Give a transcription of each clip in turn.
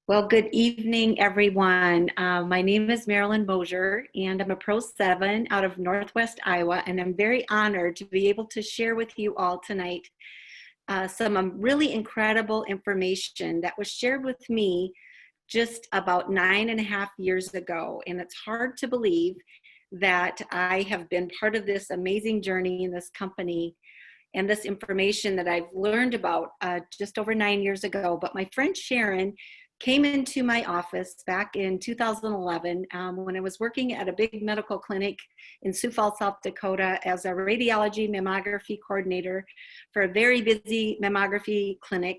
Well, good evening, everyone. My name is Marilyn Moser, and I'm a Pro 7 out of Northwest Iowa, and I'm very honored to be able to share with you all tonight some really incredible information that was shared with me just about 9.5 years ago. And it's hard to believe that I have been part of this amazing journey in this company and this information that I've learned about just over 9 years ago. But my friend Sharon came into my office back in 2011 when I was working at a big medical clinic in Sioux Falls, South Dakota as a radiology mammography coordinator for a very busy mammography clinic.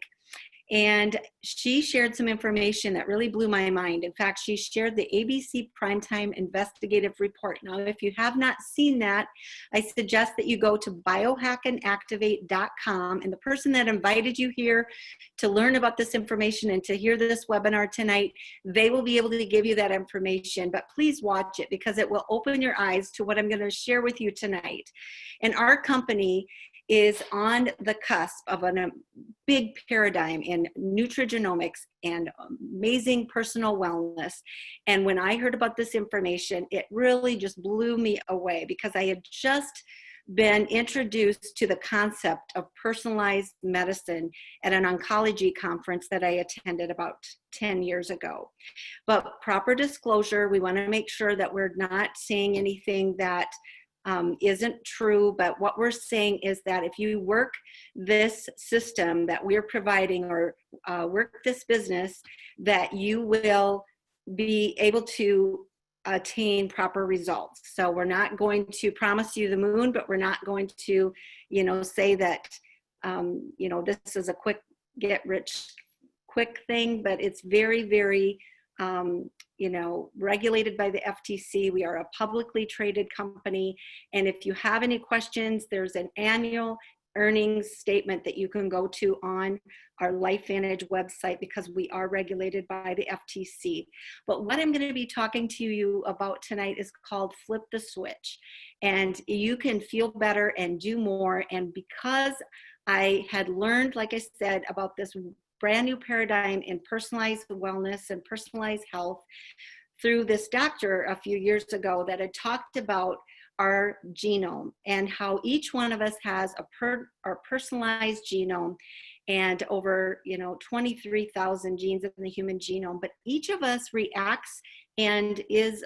And she shared some information that really blew my mind. In fact, she shared the ABC Primetime Investigative Report. Now, if you have not seen that, I suggest that you go to biohackandactivate.com. And the person that invited you here to learn about this information and to hear this webinar tonight, they will be able to give you that information. But please watch it because it will open your eyes to what I'm going to share with you tonight. And our company is on the cusp of a big paradigm in nutrigenomics and amazing personal wellness. And when I heard about this information, it really just blew me away because I had just been introduced to the concept of personalized medicine at an oncology conference that I attended about 10 years ago. But proper disclosure, we want to make sure that we're not saying anything that isn't true, but what we're saying is that if you work this system that we're providing or work this business, that you will be able to attain proper results. So we're not going to promise you the moon, but we're not going to, say that, this is a quick get rich quick thing, but it's very, very regulated by the FTC. We are a publicly traded company. And if you have any questions, there's an annual earnings statement that you can go to on our Lifevantage website because we are regulated by the FTC. But what I'm going to be talking to you about tonight is called Flip the Switch. And you can feel better and do more. And because I had learned, like I said, about this brand new paradigm in personalized wellness and personalized health through this doctor a few years ago that had talked about our genome and how each one of us has our personalized genome and over 23,000 genes in the human genome, but each of us reacts and is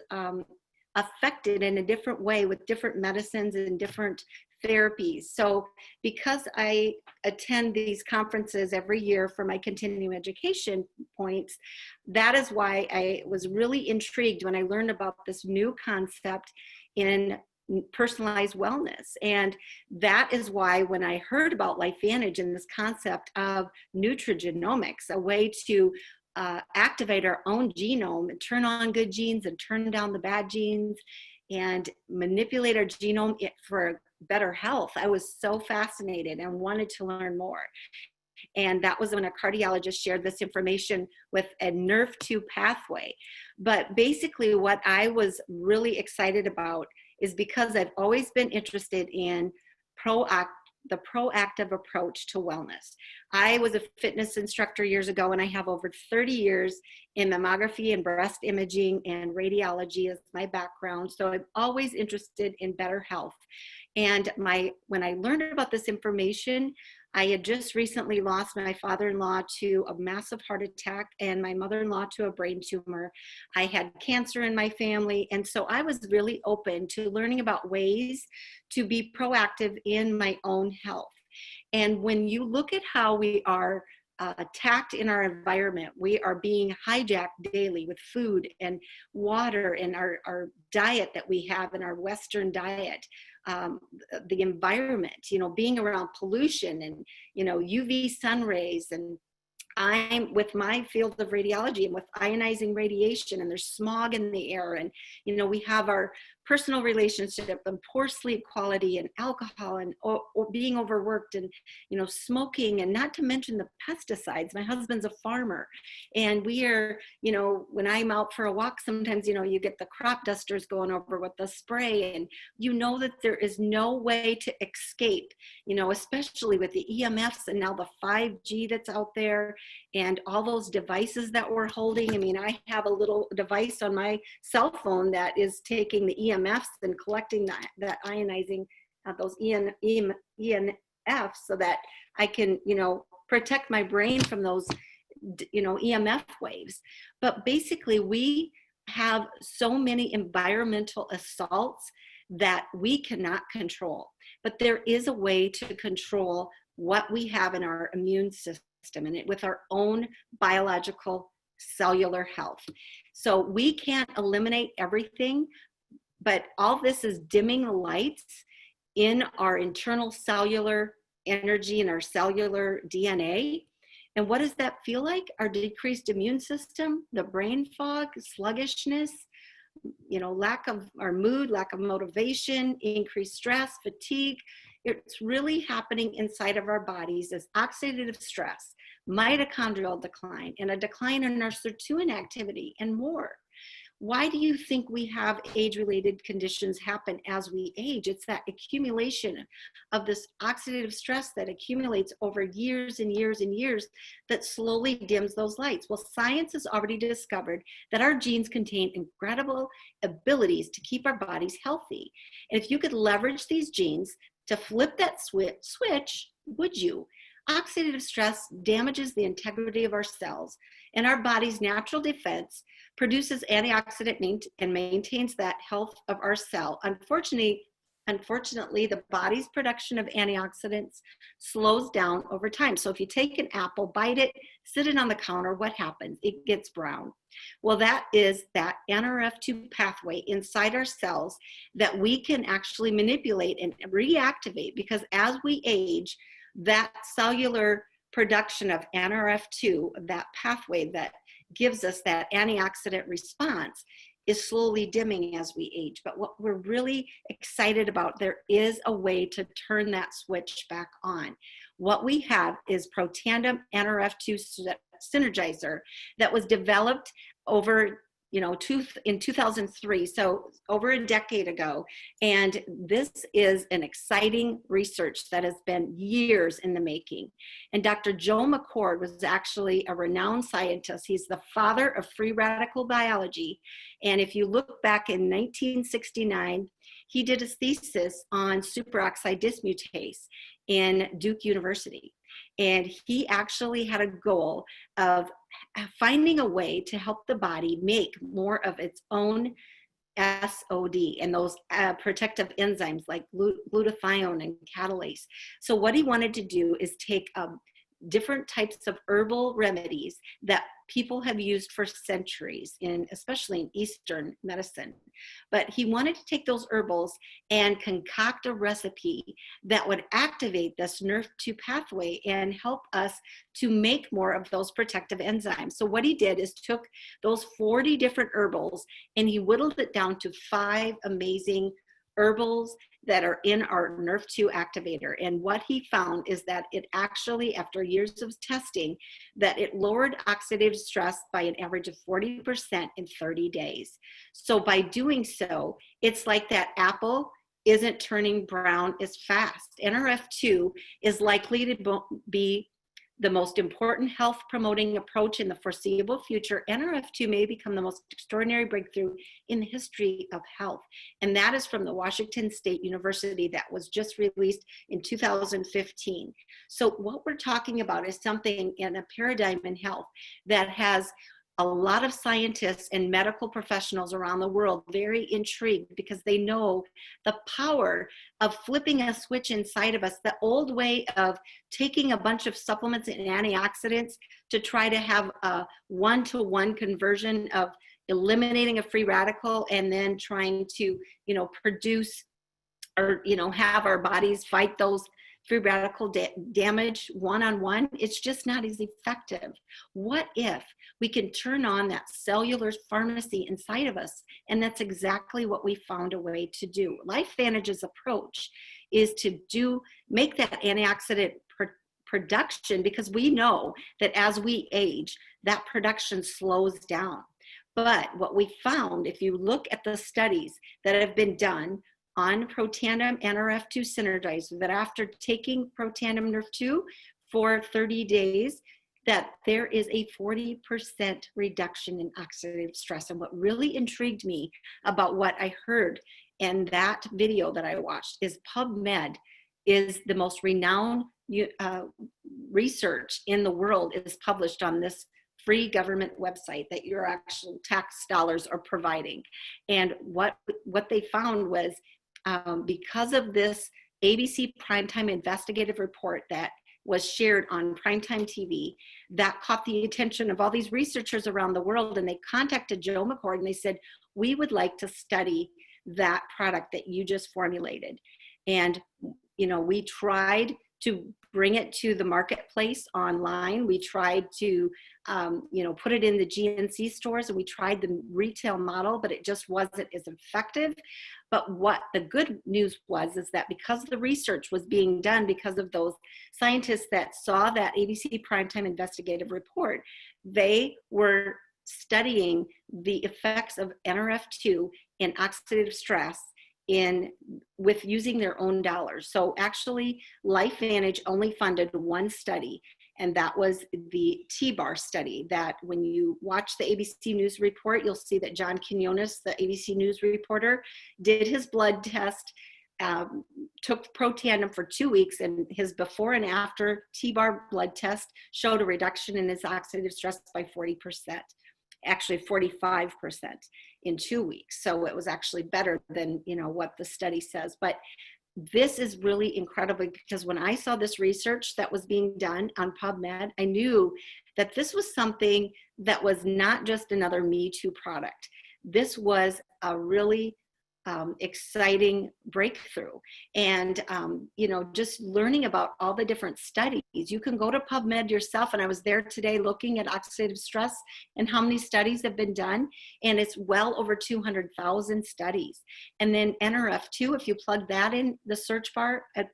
affected in a different way with different medicines and different therapies. So because I attend these conferences every year for my continuing education points, that is why I was really intrigued when I learned about this new concept in personalized wellness. And that is why when I heard about Lifevantage and this concept of nutrigenomics, a way to activate our own genome and turn on good genes and turn down the bad genes and manipulate our genome for better health, I was so fascinated and wanted to learn more. And that was when a cardiologist shared this information with a NERV2 pathway. But basically what I was really excited about is because I've always been interested in the proactive approach to wellness. I was a fitness instructor years ago, and I have over 30 years in mammography and breast imaging and radiology as my background. So I'm always interested in better health. And when I learned about this information, I had just recently lost my father-in-law to a massive heart attack and my mother-in-law to a brain tumor. I had cancer in my family. And so I was really open to learning about ways to be proactive in my own health. And when you look at how we are attacked in our environment, we are being hijacked daily with food and water and our diet that we have in our Western diet. The environment, being around pollution and, UV sun rays. And I'm with my field of radiology and with ionizing radiation, and there's smog in the air. And, we have our personal relationship and poor sleep quality and alcohol and or being overworked and, smoking, and not to mention the pesticides. My husband's a farmer, and we are, when I'm out for a walk, sometimes, you get the crop dusters going over with the spray, and that there is no way to escape, especially with the EMFs and now the 5G that's out there and all those devices that we're holding. I mean, I have a little device on my cell phone that is taking the EMFs and collecting that ionizing, those EMFs, so that I can, protect my brain from those, EMF waves. But basically, we have so many environmental assaults that we cannot control. But there is a way to control what we have in our immune system and with our own biological cellular health. So we can't eliminate everything, but all this is dimming the lights in our internal cellular energy and our cellular DNA. And what does that feel like? Our decreased immune system, the brain fog, sluggishness, lack of our mood, lack of motivation, increased stress, fatigue. It's really happening inside of our bodies as oxidative stress, mitochondrial decline, and a decline in our sirtuin activity, and more. Why do you think we have age-related conditions happen as we age? It's that accumulation of this oxidative stress that accumulates over years and years and years that slowly dims those lights. Well, science has already discovered that our genes contain incredible abilities to keep our bodies healthy. And if you could leverage these genes to flip that switch, would you? Oxidative stress damages the integrity of our cells, and our body's natural defense produces antioxidant and maintains that health of our cell. Unfortunately, the body's production of antioxidants slows down over time. So if you take an apple, bite it, sit it on the counter, what happens? It gets brown. Well, that is that NRF2 pathway inside our cells that we can actually manipulate and reactivate, because as we age, that cellular production of NRF2, that pathway that gives us that antioxidant response, is slowly dimming as we age. But what we're really excited about, there is a way to turn that switch back on. What we have is Protandim NRF2 Synergizer that was developed over in 2003, so over a decade ago. And this is an exciting research that has been years in the making. And Dr. Joe McCord was actually a renowned scientist. He's the father of free radical biology. And if you look back in 1969, he did his thesis on superoxide dismutase in Duke University. And he actually had a goal of finding a way to help the body make more of its own SOD and those protective enzymes like glutathione and catalase. So what he wanted to do is take different types of herbal remedies that people have used for centuries, especially in Eastern medicine. But he wanted to take those herbals and concoct a recipe that would activate this NRF2 pathway and help us to make more of those protective enzymes. So what he did is took those 40 different herbals and he whittled it down to 5 amazing herbals that are in our NRF2 activator. And what he found is that it actually, after years of testing, that it lowered oxidative stress by an average of 40% in 30 days. So by doing so, it's like that apple isn't turning brown as fast. NRF2 is likely to be the most important health promoting approach in the foreseeable future. NRF2 may become the most extraordinary breakthrough in the history of health. And that is from the Washington State University that was just released in 2015. So what we're talking about is something in a paradigm in health that has a lot of scientists and medical professionals around the world very intrigued, because they know the power of flipping a switch inside of us. The old way of taking a bunch of supplements and antioxidants to try to have a one-to-one conversion of eliminating a free radical and then trying to, produce or, have our bodies fight those free radical damage one-on-one, it's just not as effective. What if we can turn on that cellular pharmacy inside of us? And that's exactly what we found a way to do. Lifevantage's approach is to make that antioxidant production, because we know that as we age, that production slows down. But what we found, if you look at the studies that have been done on Protandim NRF2 synergizer, that after taking Protandim NRF2 for 30 days, that there is a 40% reduction in oxidative stress. And what really intrigued me about what I heard in that video that I watched is PubMed is the most renowned research in the world is published on this free government website that your actual tax dollars are providing. And what they found was because of this ABC Primetime Investigative Report that was shared on Primetime TV, that caught the attention of all these researchers around the world, and they contacted Joe McCord and they said, we would like to study that product that you just formulated. And we tried to bring it to the marketplace online. We tried to, put it in the GNC stores, and we tried the retail model, but it just wasn't as effective. But what the good news was is that because the research was being done, because of those scientists that saw that ABC Primetime Investigative Report, they were studying the effects of NRF2 in oxidative stress with using their own dollars. So actually, Lifevantage only funded one study, and that was the T-bar study. That when you watch the ABC News report, you'll see that John Quinones, the ABC News reporter, did his blood test, took Protandim for 2 weeks, and his before and after T-bar blood test showed a reduction in his oxidative stress by 40%. Actually 45% in 2 weeks. So it was actually better than what the study says. But this is really incredible, because when I saw this research that was being done on PubMed, I knew that this was something that was not just another Me Too product. This was a really exciting breakthrough. And, just learning about all the different studies. You can go to PubMed yourself, and I was there today looking at oxidative stress and how many studies have been done, and it's well over 200,000 studies. And then NRF2, if you plug that in the search bar at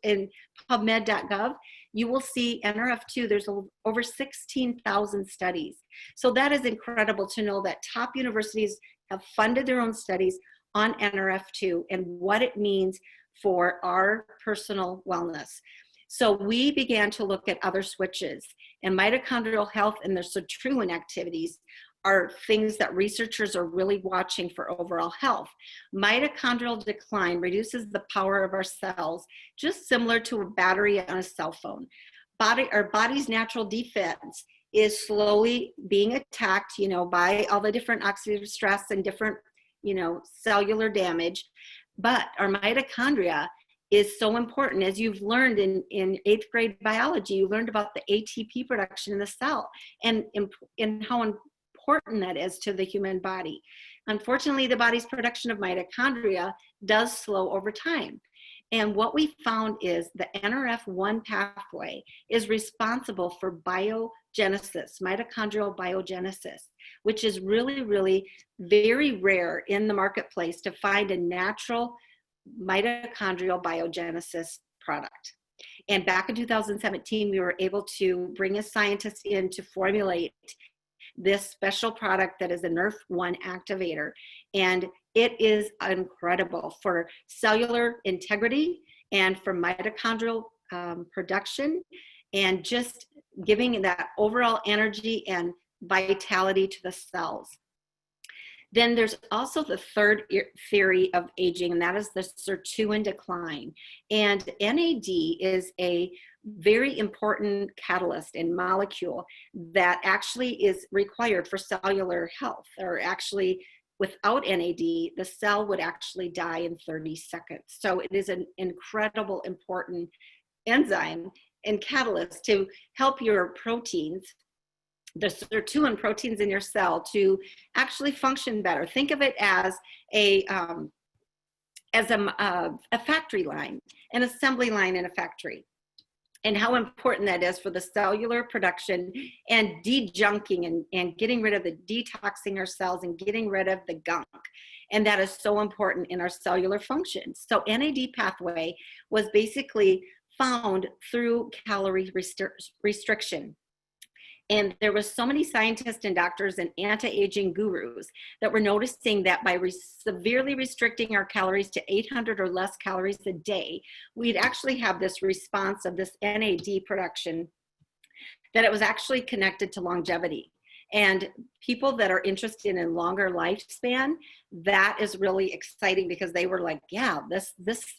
in PubMed.gov, you will see NRF2, there's over 16,000 studies. So that is incredible to know that top universities have funded their own studies on NRF2 and what it means for our personal wellness. So we began to look at other switches, and mitochondrial health and their sirtuin activities are things that researchers are really watching for overall health. Mitochondrial decline reduces the power of our cells, just similar to a battery on a cell phone. Our body's natural defense is slowly being attacked, by all the different oxidative stress and different cellular damage. But our mitochondria is so important. As you've learned in 8th grade biology, you learned about the ATP production in the cell and how important that is to the human body. Unfortunately, the body's production of mitochondria does slow over time. And what we found is the NRF1 pathway is responsible for biogenesis, mitochondrial biogenesis, which is really, really very rare in the marketplace to find a natural mitochondrial biogenesis product. And back in 2017, we were able to bring a scientist in to formulate this special product that is a NRF1 activator. And it is incredible for cellular integrity and for mitochondrial production, and just giving that overall energy and vitality to the cells. Then there's also the third theory of aging, and that is the sirtuin decline. And NAD is a very important catalyst and molecule that actually is required for cellular health, or actually without NAD, the cell would actually die in 30 seconds. So it is an incredible, important enzyme and catalyst to help your proteins, the sirtuin proteins in your cell, to actually function better. Think of it as as a factory line, an assembly line in a factory, and how important that is for the cellular production and de-junking and getting rid of the detoxing our cells and getting rid of the gunk. And that is so important in our cellular function. So NAD pathway was basically found through calorie restriction. And there was so many scientists and doctors and anti-aging gurus that were noticing that by severely restricting our calories to 800 or less calories a day, we'd actually have this response of this NAD production, that it was actually connected to longevity. And people that are interested in longer lifespan, that is really exciting, because they were like, yeah, this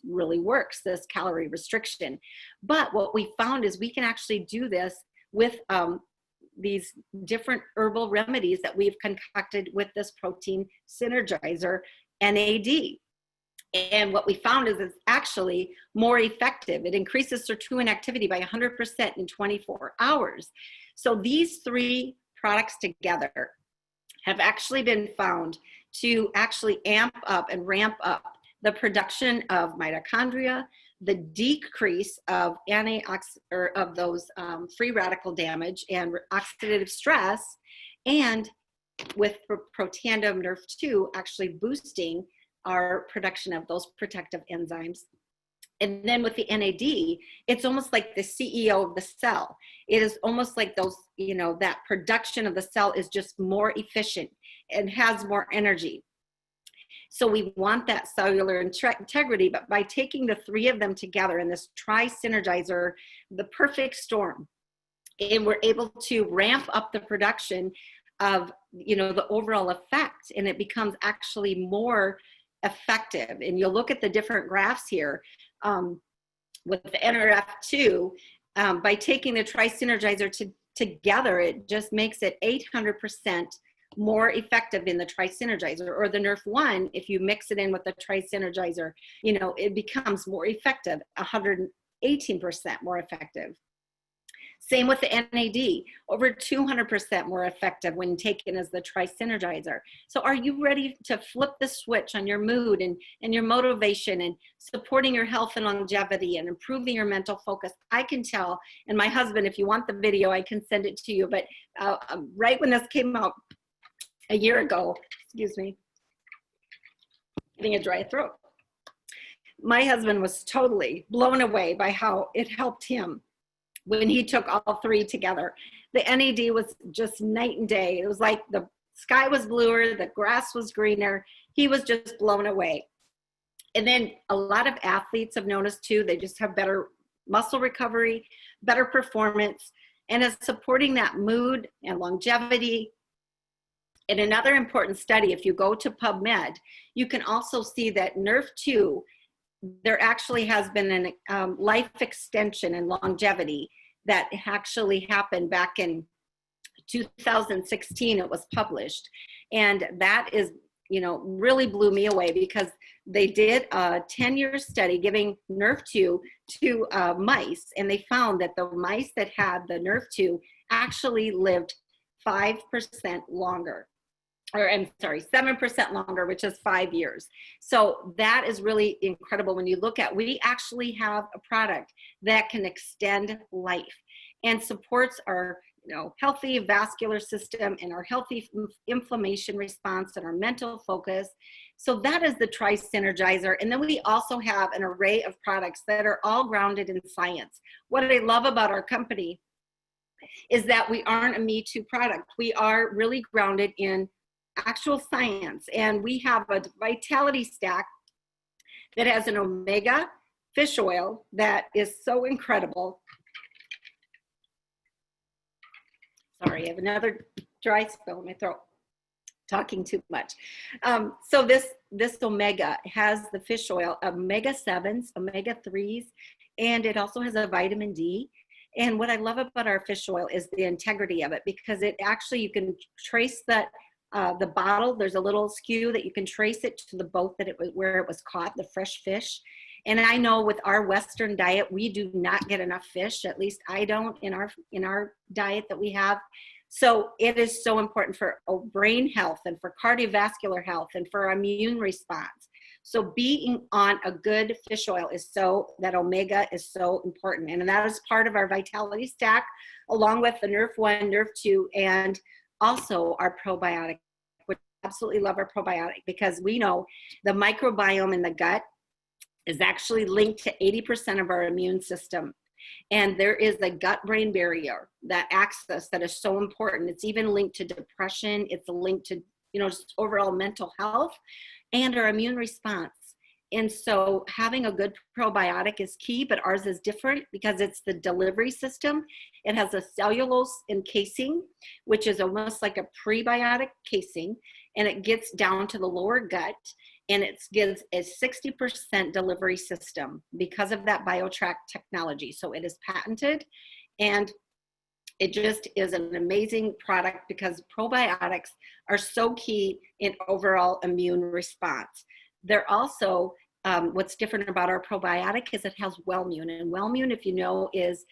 really works, this calorie restriction. But what we found is we can actually do this with these different herbal remedies that we've concocted with this protein synergizer, NAD. And what we found is it's actually more effective. It increases sirtuin activity by 100% in 24 hours. So these three products together have actually been found to actually amp up and ramp up the production of mitochondria, the decrease of of those free radical damage and oxidative stress, and with Protandim Nerve 2 actually boosting our production of those protective enzymes. And then with the NAD, it's almost like the CEO of the cell. It is almost like those, that production of the cell is just more efficient and has more energy. So we want that cellular integrity, but by taking the three of them together in this tri-synergizer, the perfect storm, and we're able to ramp up the production of, the overall effect, and it becomes actually more effective. And you'll look at the different graphs here with the NRF2, by taking the tri-synergizer together, it just makes it 800% more effective in the tri-synergizer. Or the Nerf 1, if you mix it in with the tri-synergizer, it becomes more effective, 118% more effective. Same with the NAD, over 200% more effective when taken as the tri-synergizer. So are you ready to flip the switch on your mood and your motivation and supporting your health and longevity and improving your mental focus? I can tell, and my husband, if you want the video, I can send it to you. But right when this came out a year ago, excuse me, getting a dry throat, my husband was totally blown away by how it helped him when he took all three together. The NAD was just night and day. It was like the sky was bluer, the grass was greener. He was just blown away. And then a lot of athletes have noticed too, they just have better muscle recovery, better performance, and it's supporting that mood and longevity. And another important study, if you go to PubMed, you can also see that Nerf 2, there actually has been a life extension and longevity that actually happened back in 2016. It was published. And that is, really blew me away, because they did a 10-year study giving Nerf 2 to mice. And they found that the mice that had the Nerf 2 actually lived 5% longer. Or I'm sorry, 7% longer, which is 5 years. So that is really incredible when you look at, we actually have a product that can extend life and supports our healthy vascular system and our healthy inflammation response and our mental focus. So that is the tri-synergizer. And then we also have an array of products that are all grounded in science. What I love about our company is that we aren't a Me Too product. We are really grounded in actual science, and we have a vitality stack that has an omega fish oil that is so incredible. Sorry, I have another dry spell in my throat, talking too much. So this omega has the fish oil, omega 7s, omega 3s, and it also has a vitamin D. And what I love about our fish oil is the integrity of it, because it actually, you can trace that the bottle, there's a little skew that you can trace it to the boat that where it was caught, the fresh fish. And I know with our Western diet, we do not get enough fish. At least I don't in our diet that we have. So it is so important for brain health and for cardiovascular health and for our immune response. So being on a good fish oil that omega is so important. And that is part of our vitality stack, along with the Nerf 1, Nerf 2, and also our probiotic. We absolutely love our probiotic because we know the microbiome in the gut is actually linked to 80% of our immune system. And there is a gut-brain barrier, that axis that is so important. It's even linked to depression. It's linked to, just overall mental health and our immune response. And so having a good probiotic is key, but ours is different because it's the delivery system. It has a cellulose encasing, which is almost like a prebiotic casing, and it gets down to the lower gut. And it gives a 60% delivery system because of that BioTrack technology. So it is patented, and it just is an amazing product because probiotics are so key in overall immune response. They're also, what's different about our probiotic is it has Wellmune. And Wellmune, if you know, is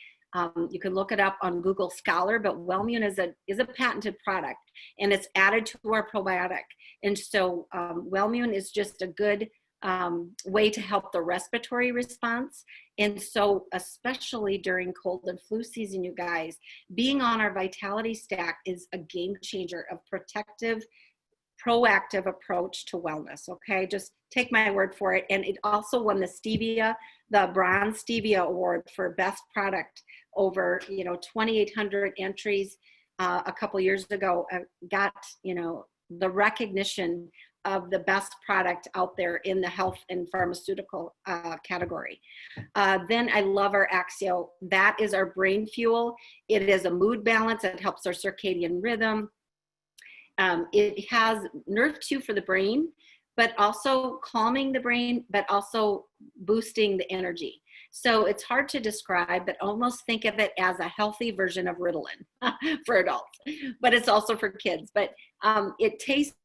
you can look it up on Google Scholar, but Wellmune is a patented product, and it's added to our probiotic. And so Wellmune is just a good way to help the respiratory response. And so especially during cold and flu season, you guys, being on our vitality stack is a game changer of protective, proactive approach to wellness. Okay, just take my word for it. And it also won the Bronze Stevia Award for best product over 2,800 entries a couple years ago. Got the recognition of the best product out there in the health and pharmaceutical category. Then I love our Axio. That is our brain fuel. It is a mood balance. It helps our circadian rhythm. It has Nerve 2 for the brain, but also calming the brain, but also boosting the energy. So it's hard to describe, but almost think of it as a healthy version of Ritalin for adults, but it's also for kids. But it tastes,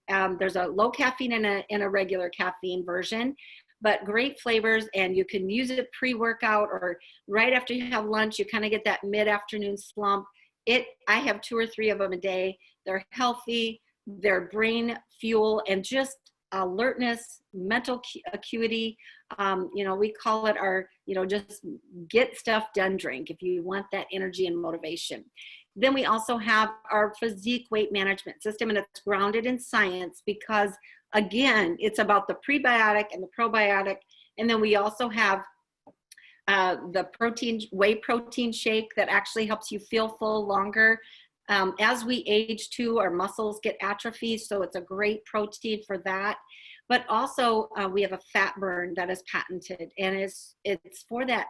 there's a low caffeine and a regular caffeine version, but great flavors, and you can use it pre-workout or right after you have lunch. You kind of get that mid-afternoon slump. I have 2 or 3 of them a day. They're healthy, they're brain fuel, and just alertness, mental acuity. We call it our, just get stuff done drink if you want that energy and motivation. Then we also have our physique weight management system, and it's grounded in science because, again, it's about the prebiotic and the probiotic. And then we also have the whey protein shake that actually helps you feel full longer. As we age too, our muscles get atrophy, so it's a great protein for that. But also we have a fat burn that is patented, and it's for that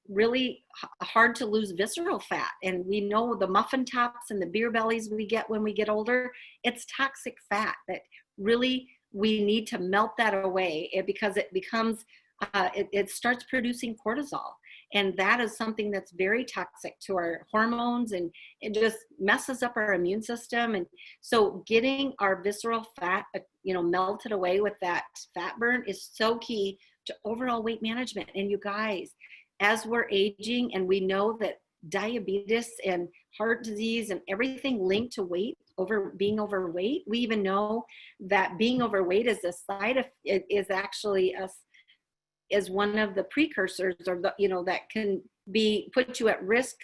really hard to lose visceral fat. And we know the muffin tops and the beer bellies we get when we get older, it's toxic fat that really we need to melt that away because it becomes it starts producing cortisol, and that is something that's very toxic to our hormones, and it just messes up our immune system. And so getting our visceral fat melted away with that fat burn is so key to overall weight management. And you guys, as we're aging, and we know that diabetes and heart disease and everything linked to being overweight, we even know that being overweight is is one of the precursors, or that can put you at risk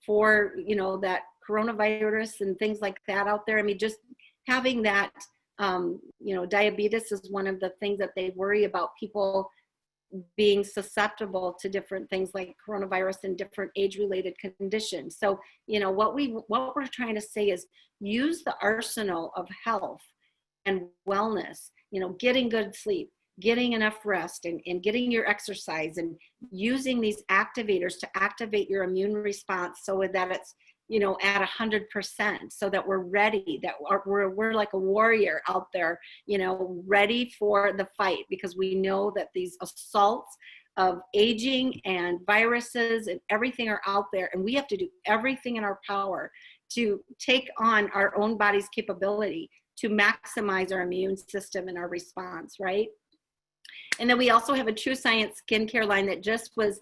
for that coronavirus and things like that out there. I mean, just having that diabetes is one of the things that they worry about, people being susceptible to different things like coronavirus and different age-related conditions. So what we're trying to say is use the arsenal of health and wellness, getting good sleep, getting enough rest, and getting your exercise, and using these activators to activate your immune response so that it's at 100%, so that we're ready, that we're like a warrior out there, ready for the fight, because we know that these assaults of aging and viruses and everything are out there, and we have to do everything in our power to take on our own body's capability to maximize our immune system and our response, right? And then we also have a True Science skincare line that just was,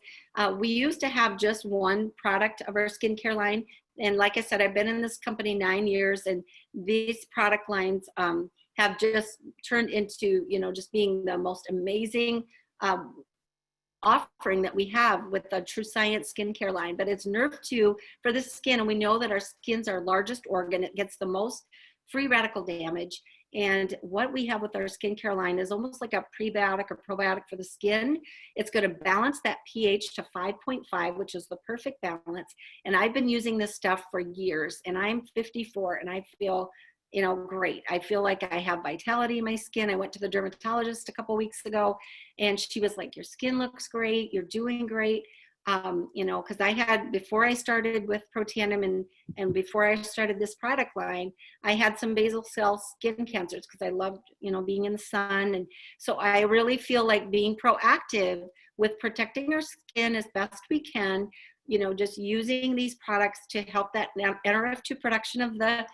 we used to have just one product of our skincare line. And like I said, I've been in this company 9 years, and these product lines have just turned into, just being the most amazing offering that we have with the True Science skincare line. But it's Nerve 2 for the skin, and we know that our skin's our largest organ. It gets the most free radical damage. And what we have with our skincare line is almost like a prebiotic or probiotic for the skin. It's going to balance that pH to 5.5, which is the perfect balance. And I've been using this stuff for years, and I'm 54, and I feel great. I feel like I have vitality in my skin. I went to the dermatologist a couple weeks ago, and she was like, your skin looks great. You're doing great. Because I had, before I started with Protandim and before I started this product line, I had some basal cell skin cancers because I loved, being in the sun. And so I really feel like being proactive with protecting our skin as best we can, just using these products to help that NRF2 production of the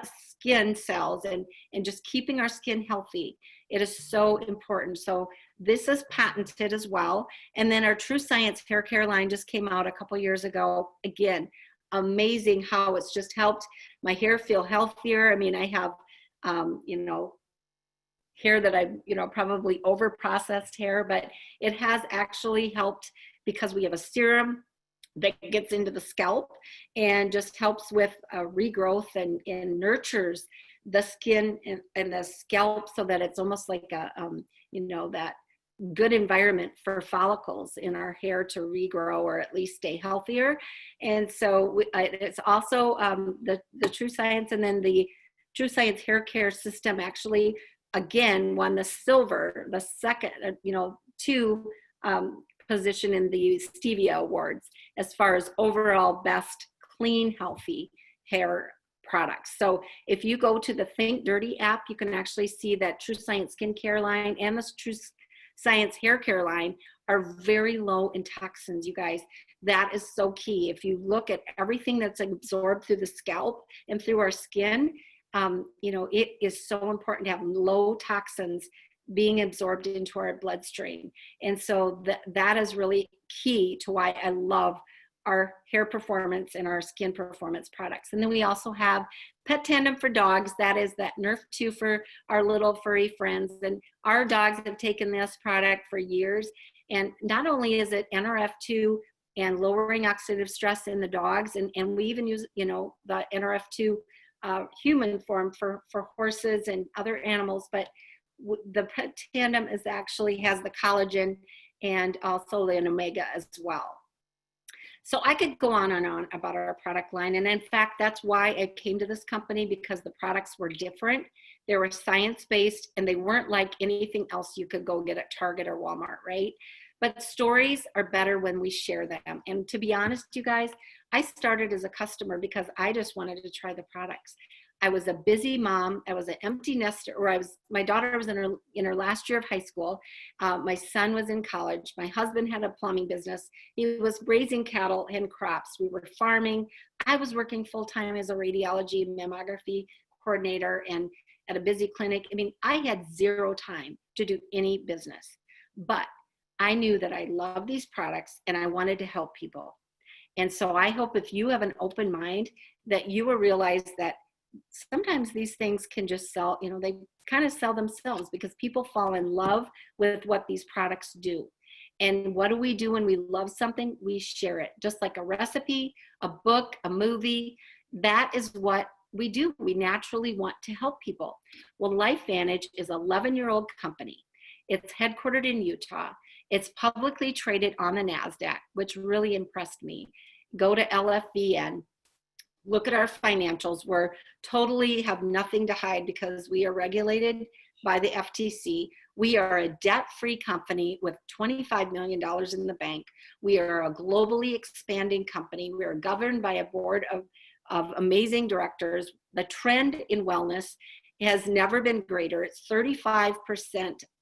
skin cells and just keeping our skin healthy. It is so important. So this is patented as well. And then our True Science hair care line just came out a couple years ago. Again, amazing how it's just helped my hair feel healthier. I mean, I have, hair that I, probably over processed hair, but it has actually helped because we have a serum that gets into the scalp and just helps with regrowth and nurtures the skin and the scalp so that it's almost like a, that good environment for follicles in our hair to regrow or at least stay healthier. And so it's also the True Science, and then the True Science hair care system actually, again, won the silver, the second, two position in the Stevia Awards as far as overall best clean, healthy hair products. So if you go to the Think Dirty app, you can actually see that True Science skincare line and the True Science hair care line are very low in toxins, you guys. That is so key. If you look at everything that's absorbed through the scalp and through our skin, it is so important to have low toxins being absorbed into our bloodstream. And so that is really key to why I love our hair performance and our skin performance products. And then we also have Pet Tandem for dogs. That is that Nerf 2 for our little furry friends. And our dogs have taken this product for years. And not only is it NRF2 and lowering oxidative stress in the dogs, and we even use, the NRF2 human form for horses and other animals, but the Pet Tandem has the collagen and also an omega as well. So I could go on and on about our product line. And in fact, that's why I came to this company, because the products were different. They were science-based and they weren't like anything else you could go get at Target or Walmart, right? But stories are better when we share them. And to be honest, you guys, I started as a customer because I just wanted to try the products. I was a busy mom. I was an empty nester, my daughter was in her last year of high school. My son was in college. My husband had a plumbing business. He was raising cattle and crops. We were farming. I was working full-time as a radiology mammography coordinator and at a busy clinic. I mean, I had zero time to do any business, but I knew that I loved these products and I wanted to help people. And so I hope if you have an open mind that you will realize that sometimes these things can just sell, they kind of sell themselves because people fall in love with what these products do. And what do we do when we love something? We share it. Just like a recipe, a book, a movie, that is what we do. We naturally want to help people. Well, Lifevantage is an 11-year-old company. It's headquartered in Utah. It's publicly traded on the NASDAQ, which really impressed me. Go to LFVN. Look at our financials. We're totally have nothing to hide because we are regulated by the FTC. We are a debt-free company with $25 million in the bank. We are a globally expanding company. We are governed by a board of amazing directors. The trend in wellness has never been greater. It's 35%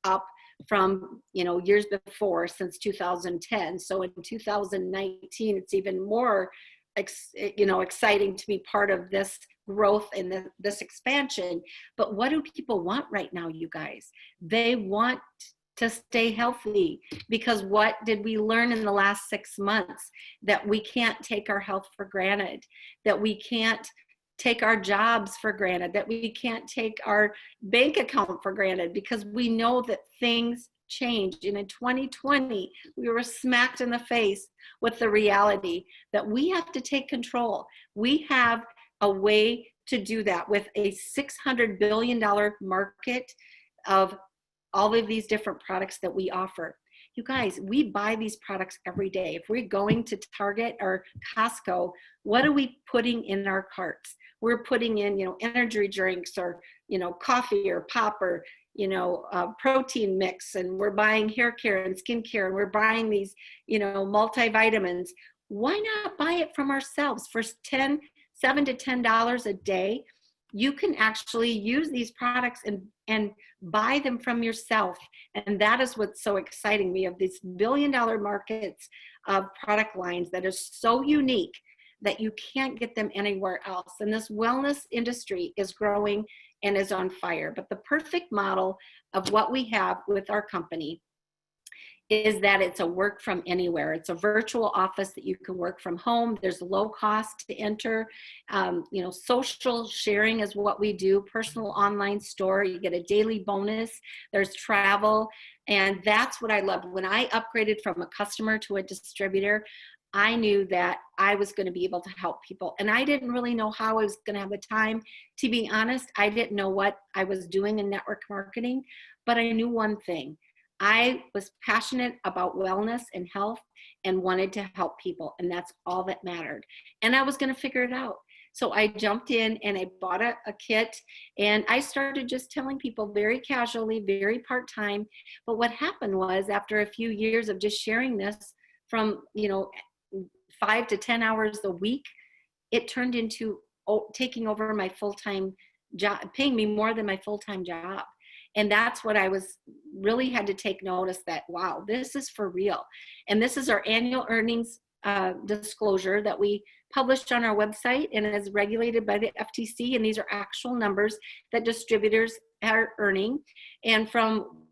up from years before, since 2010. So in 2019, it's even more exciting to be part of this growth and this expansion. But what do people want right now, you guys? They want to stay healthy, because what did we learn in the last 6 months? That we can't take our health for granted, that we can't take our jobs for granted, that we can't take our bank account for granted, because we know that things change. And in 2020, we were smacked in the face with the reality that we have to take control. We have a way to do that with a $600 billion market of all of these different products that we offer. You guys, we buy these products every day. If we're going to Target or Costco, what are we putting in our carts? We're putting in, energy drinks, or, coffee or pop, or, protein mix, and we're buying hair care and skin care, and we're buying these, multivitamins. Why not buy it from ourselves for $7 to $10 a day? You can actually use these products and buy them from yourself. And that is what's so exciting me of these billion-dollar markets of product lines that is so unique that you can't get them anywhere else. And this wellness industry is growing and is on fire. But the perfect model of what we have with our company is that it's a work from anywhere. It's a virtual office that you can work from home. There's low cost to enter. Social sharing is what we do. Personal online store, you get a daily bonus. There's travel. And that's what I love. When I upgraded from a customer to a distributor, I knew that I was going to be able to help people. And I didn't really know how I was going to have the time. To be honest, I didn't know what I was doing in network marketing, but I knew one thing. I was passionate about wellness and health and wanted to help people, and that's all that mattered. And I was going to figure it out. So I jumped in and I bought a kit, and I started just telling people very casually, very part-time. But what happened was, after a few years of just sharing this from, 5 to 10 hours a week, it turned into taking over my full-time job, paying me more than my full-time job. And that's what I really had to take notice that, wow, this is for real. And this is our annual earnings disclosure that we published on our website and is regulated by the FTC. And these are actual numbers that distributors are earning. And from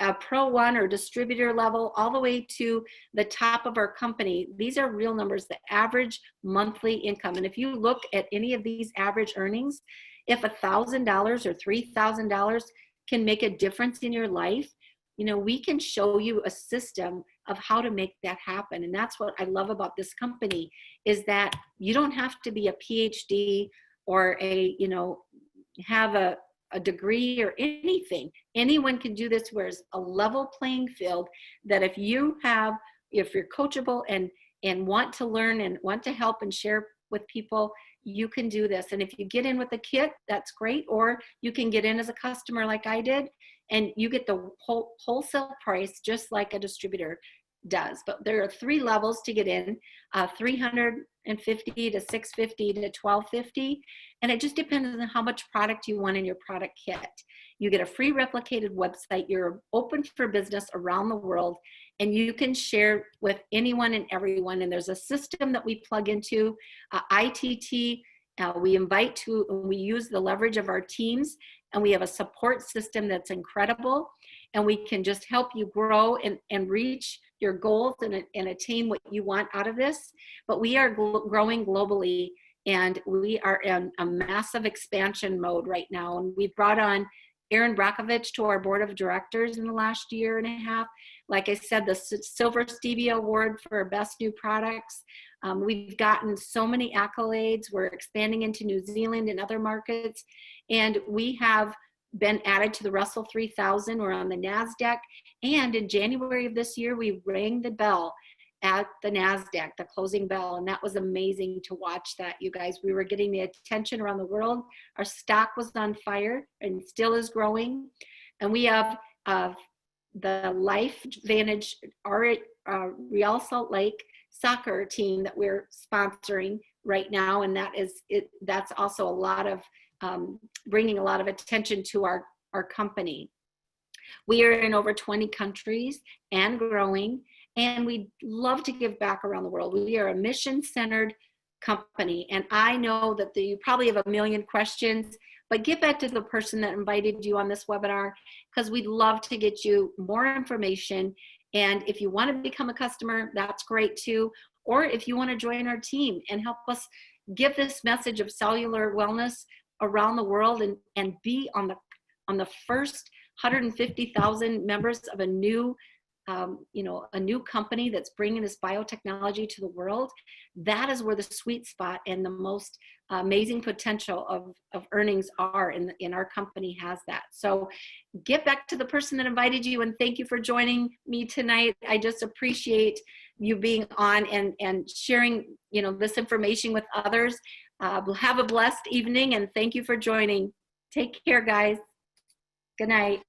a Pro 1 or distributor level all the way to the top of our company, these are real numbers, the average monthly income. And if you look at any of these average earnings, if $1,000 or $3,000 can make a difference in your life, we can show you a system of how to make that happen. And that's what I love about this company, is that you don't have to be a PhD or have a degree or anything. Anyone can do this, where it's a level playing field, that if you're coachable and want to learn and want to help and share with people, you can do this. And if you get in with a kit, that's great. Or you can get in as a customer like I did, and you get the wholesale price just like a distributor does. But there are 3 levels to get in, $350 to $650 to $1,250. And it just depends on how much product you want in your product kit. You get a free replicated website. You're open for business around the world, and you can share with anyone and everyone. And there's a system that we plug into, ITT. We invite to, and we use the leverage of our teams, and we have a support system that's incredible. And we can just help you grow and reach your goals and attain what you want out of this. But we are growing globally, and we are in a massive expansion mode right now. And we've brought on Aaron Brockovich to our board of directors in the last year and a half. Like I said, the Silver Stevia Award for Best New Products. We've gotten so many accolades. We're expanding into New Zealand and other markets. And we have been added to the Russell 3000. We're on the NASDAQ. And in January of this year, we rang the bell at the NASDAQ, the closing bell. And that was amazing to watch that, you guys. We were getting the attention around the world. Our stock was on fire and still is growing. And we have the Lifevantage, Real Salt Lake soccer team that we're sponsoring right now. And that's also a lot of bringing a lot of attention to our company. We are in over 20 countries and growing, and we love to give back around the world. We are a mission-centered company, and I know that you probably have a million questions, but get back to the person that invited you on this webinar, because we'd love to get you more information. And if you want to become a customer, that's great too. Or if you want to join our team and help us give this message of cellular wellness around the world, and be on the first 150,000 members of a new a new company that's bringing this biotechnology to the world. That is where the sweet spot and the most amazing potential of earnings are, in our company has that. So get back to the person that invited you, and thank you for joining me tonight. I just appreciate you being on and sharing, this information with others. Have a blessed evening, and thank you for joining. Take care, guys. Good night.